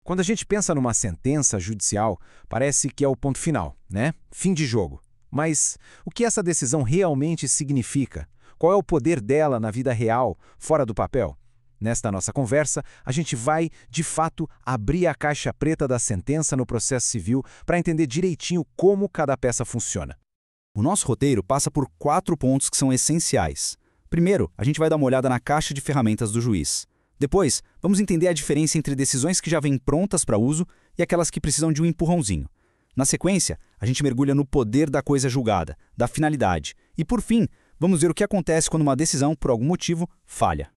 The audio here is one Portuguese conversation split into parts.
Quando a gente pensa numa sentença judicial, parece que é o ponto final, né? Fim de jogo. Mas o que essa decisão realmente significa? Qual é o poder dela na vida real, fora do papel? Nesta nossa conversa, a gente vai, de fato, abrir a caixa preta da sentença no processo civil para entender direitinho como cada peça funciona. O nosso roteiro passa por 4 pontos que são essenciais. Primeiro, a gente vai dar uma olhada na caixa de ferramentas do juiz. Depois, vamos entender a diferença entre decisões que já vêm prontas para uso e aquelas que precisam de um empurrãozinho. Na sequência, a gente mergulha no poder da coisa julgada, da finalidade. E, por fim, vamos ver o que acontece quando uma decisão, por algum motivo, falha.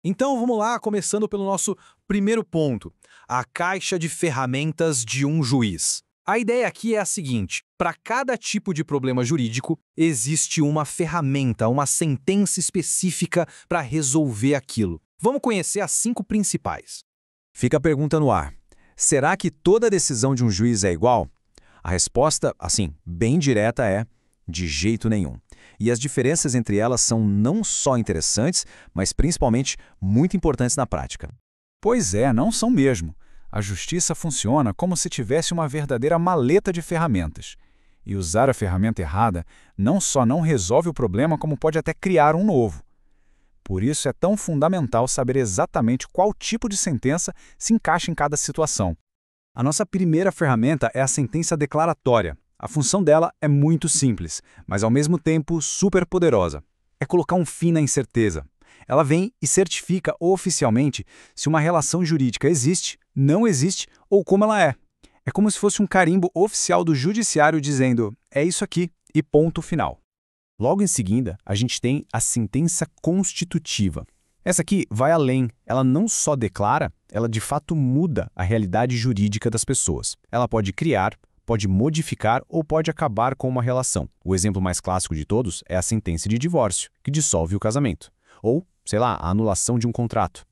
Então vamos lá, começando pelo nosso primeiro ponto, a caixa de ferramentas de um juiz. A ideia aqui é a seguinte: para cada tipo de problema jurídico, existe uma ferramenta, uma sentença específica para resolver aquilo. Vamos conhecer as 5 principais. Fica a pergunta no ar. Será que toda decisão de um juiz é igual? A resposta, assim, bem direta é: de jeito nenhum. E as diferenças entre elas são não só interessantes, mas principalmente muito importantes na prática. Pois é, não são mesmo. A justiça funciona como se tivesse uma verdadeira maleta de ferramentas. E usar a ferramenta errada não só não resolve o problema, como pode até criar um novo. Por isso é tão fundamental saber exatamente qual tipo de sentença se encaixa em cada situação. A nossa primeira ferramenta é a sentença declaratória. A função dela é muito simples, mas ao mesmo tempo super poderosa. É colocar um fim na incerteza. Ela vem e certifica oficialmente se uma relação jurídica existe, não existe ou como ela é. É como se fosse um carimbo oficial do judiciário dizendo: é isso aqui e ponto final. Logo em seguida, a gente tem a sentença constitutiva. Essa aqui vai além. Ela não só declara, ela de fato muda a realidade jurídica das pessoas. Ela pode criar, pode modificar ou pode acabar com uma relação. O exemplo mais clássico de todos é a sentença de divórcio, que dissolve o casamento. Ou, sei lá, a anulação de um contrato.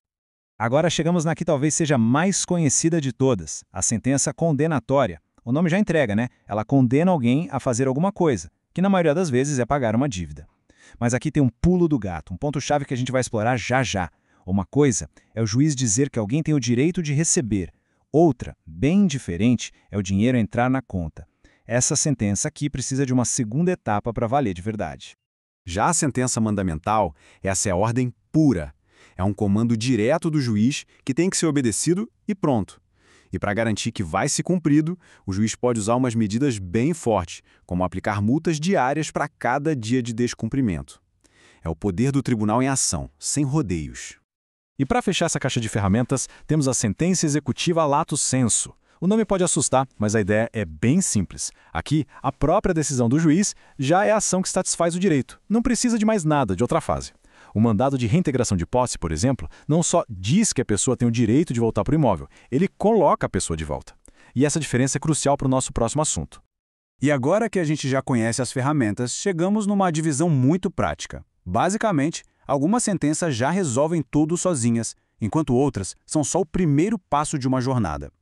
Agora chegamos na que talvez seja mais conhecida de todas, a sentença condenatória. O nome já entrega, né? Ela condena alguém a fazer alguma coisa, que na maioria das vezes é pagar uma dívida. Mas aqui tem um pulo do gato, um ponto-chave que a gente vai explorar já já. Uma coisa é o juiz dizer que alguém tem o direito de receber. Outra, bem diferente, é o dinheiro entrar na conta. Essa sentença aqui precisa de uma segunda etapa para valer de verdade. Já a sentença mandamental, essa é a ordem pura. É um comando direto do juiz que tem que ser obedecido e pronto. E para garantir que vai ser cumprido, o juiz pode usar umas medidas bem fortes, como aplicar multas diárias para cada dia de descumprimento. É o poder do tribunal em ação, sem rodeios. E para fechar essa caixa de ferramentas, temos a sentença executiva lato sensu. O nome pode assustar, mas a ideia é bem simples. Aqui, a própria decisão do juiz já é a ação que satisfaz o direito. Não precisa de mais nada de outra fase. O mandado de reintegração de posse, por exemplo, não só diz que a pessoa tem o direito de voltar para o imóvel, ele coloca a pessoa de volta. E essa diferença é crucial para o nosso próximo assunto. E agora que a gente já conhece as ferramentas, chegamos numa divisão muito prática. Basicamente, algumas sentenças já resolvem tudo sozinhas, enquanto outras são só o primeiro passo de uma jornada.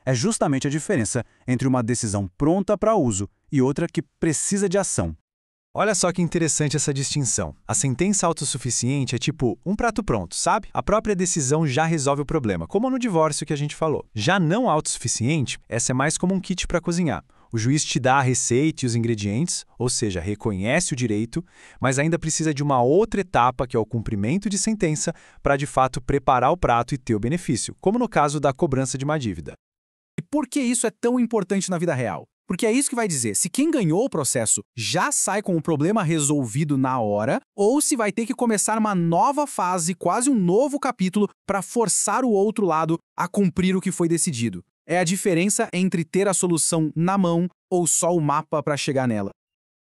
É justamente a diferença entre uma decisão pronta para uso e outra que precisa de ação. Olha só que interessante essa distinção. A sentença autossuficiente é tipo um prato pronto, sabe? A própria decisão já resolve o problema, como no divórcio que a gente falou. Já não autossuficiente, essa é mais como um kit para cozinhar. O juiz te dá a receita e os ingredientes, ou seja, reconhece o direito, mas ainda precisa de uma outra etapa, que é o cumprimento de sentença, para de fato preparar o prato e ter o benefício, como no caso da cobrança de uma dívida. E por que isso é tão importante na vida real? Porque é isso que vai dizer se quem ganhou o processo já sai com o problema resolvido na hora ou se vai ter que começar uma nova fase, quase um novo capítulo, para forçar o outro lado a cumprir o que foi decidido. É a diferença entre ter a solução na mão ou só o mapa para chegar nela.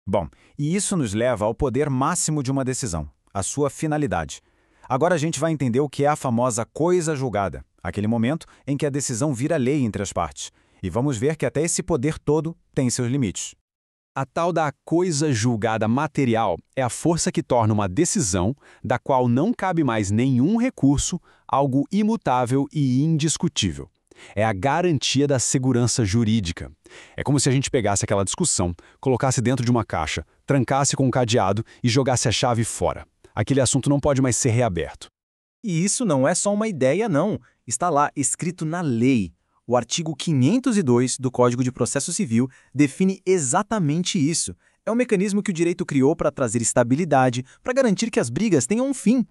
Bom, e isso nos leva ao poder máximo de uma decisão, a sua finalidade. Agora a gente vai entender o que é a famosa coisa julgada, aquele momento em que a decisão vira lei entre as partes. E vamos ver que até esse poder todo tem seus limites. A tal da coisa julgada material é a força que torna uma decisão, da qual não cabe mais nenhum recurso, algo imutável e indiscutível. É a garantia da segurança jurídica. É como se a gente pegasse aquela discussão, colocasse dentro de uma caixa, trancasse com um cadeado e jogasse a chave fora. Aquele assunto não pode mais ser reaberto. E isso não é só uma ideia, não. Está lá, escrito na lei. O artigo 502 do Código de Processo Civil define exatamente isso. É um mecanismo que o direito criou para trazer estabilidade, para garantir que as brigas tenham um fim.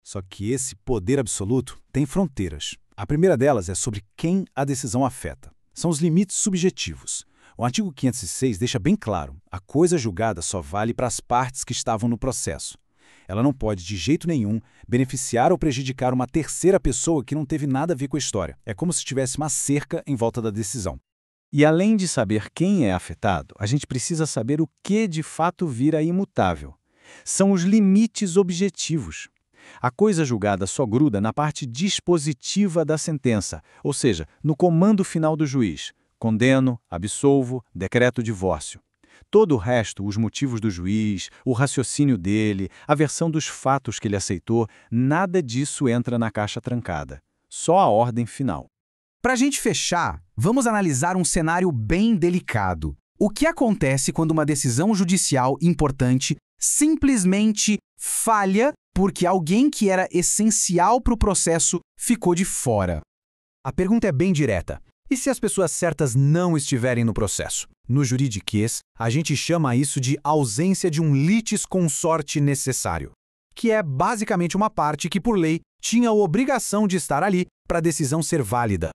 Só que esse poder absoluto tem fronteiras. A primeira delas é sobre quem a decisão afeta. São os limites subjetivos. O artigo 506 deixa bem claro, a coisa julgada só vale para as partes que estavam no processo. Ela não pode, de jeito nenhum, beneficiar ou prejudicar uma terceira pessoa que não teve nada a ver com a história. É como se tivesse uma cerca em volta da decisão. E além de saber quem é afetado, a gente precisa saber o que de fato vira imutável. São os limites objetivos. A coisa julgada só gruda na parte dispositiva da sentença, ou seja, no comando final do juiz. Condeno, absolvo, decreto divórcio. Todo o resto, os motivos do juiz, o raciocínio dele, a versão dos fatos que ele aceitou, nada disso entra na caixa trancada. Só a ordem final. Para a gente fechar, vamos analisar um cenário bem delicado. O que acontece quando uma decisão judicial importante simplesmente falha porque alguém que era essencial para o processo ficou de fora? A pergunta é bem direta. E se as pessoas certas não estiverem no processo? No juridiquês, a gente chama isso de ausência de um litisconsorte necessário, que é basicamente uma parte que, por lei, tinha a obrigação de estar ali para a decisão ser válida.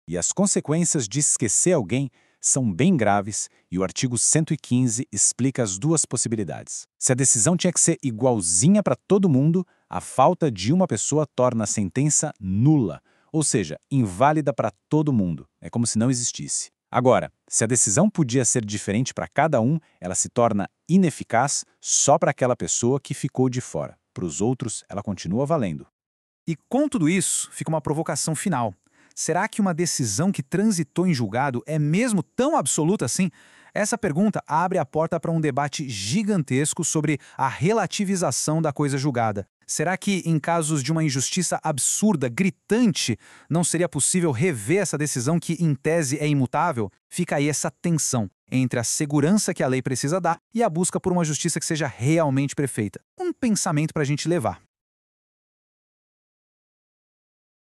E as consequências de esquecer alguém são bem graves e o artigo 115 explica as duas possibilidades. Se a decisão tinha que ser igualzinha para todo mundo, a falta de uma pessoa torna a sentença nula, ou seja, inválida para todo mundo. É como se não existisse. Agora, se a decisão podia ser diferente para cada um, ela se torna ineficaz só para aquela pessoa que ficou de fora. Para os outros, ela continua valendo. E com tudo isso, fica uma provocação final. Será que uma decisão que transitou em julgado é mesmo tão absoluta assim? Essa pergunta abre a porta para um debate gigantesco sobre a relativização da coisa julgada. Será que, em casos de uma injustiça absurda, gritante, não seria possível rever essa decisão que, em tese, é imutável? Fica aí essa tensão entre a segurança que a lei precisa dar e a busca por uma justiça que seja realmente perfeita. Um pensamento para a gente levar.